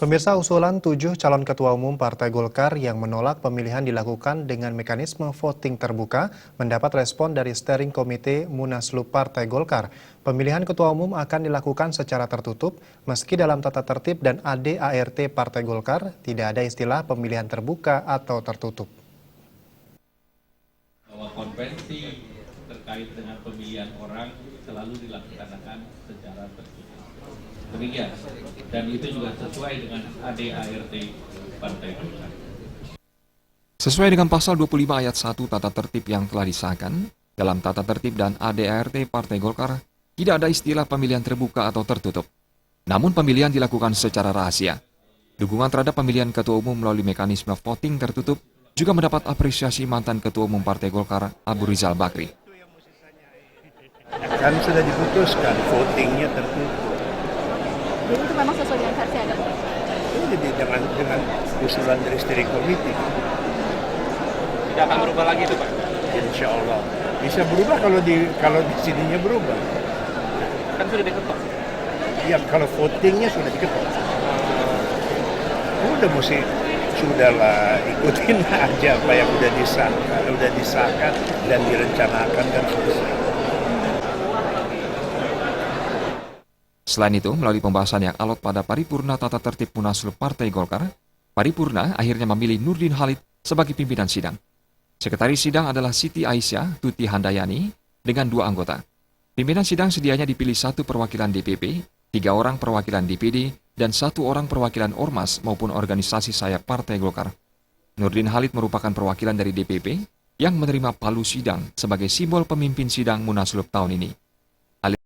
Pemirsa, usulan 7 calon ketua umum Partai Golkar yang menolak pemilihan dilakukan dengan mekanisme voting terbuka mendapat respon dari Steering Komite Munaslup Partai Golkar. Pemilihan ketua umum akan dilakukan secara tertutup, meski dalam tata tertib dan ADART Partai Golkar tidak ada istilah pemilihan terbuka atau tertutup. Bahwa konvensi terkait dengan pemilihan orang selalu dilaksanakan secara tertutup. Demikian, dan itu juga sesuai dengan ADART Partai Golkar. Sesuai dengan pasal 25 ayat 1 tata tertib yang telah disahkan, dalam tata tertib dan ADART Partai Golkar tidak ada istilah pemilihan terbuka atau tertutup. Namun pemilihan dilakukan secara rahasia. Dukungan terhadap pemilihan ketua umum melalui mekanisme voting tertutup juga mendapat apresiasi mantan ketua umum Partai Golkar Abu Rizal Bakri. Kan sudah diputuskan votingnya tertutup. Jadi itu memang sesuai dengan versi Anda? Jadi dengan usulan dari steering committee. Tidak akan berubah lagi itu, Pak? Insya Allah. Bisa berubah kalau di sininya berubah. Kan sudah diketok. Ya kalau votingnya sudah diketok. Sudahlah ikutin aja apa yang udah disahkan dan direncanakan dan selesai. Selain itu, melalui pembahasan yang alot pada paripurna tata tertib Munaslup Partai Golkar, paripurna akhirnya memilih Nurdin Halid sebagai pimpinan sidang. Sekretaris sidang adalah Siti Aisyah Tuti Handayani dengan 2 anggota. Pimpinan sidang sedianya dipilih 1 perwakilan DPP, 3 orang perwakilan DPD, dan 1 orang perwakilan Ormas maupun organisasi sayap Partai Golkar. Nurdin Halid merupakan perwakilan dari DPP yang menerima palu sidang sebagai simbol pemimpin sidang Munaslup tahun ini.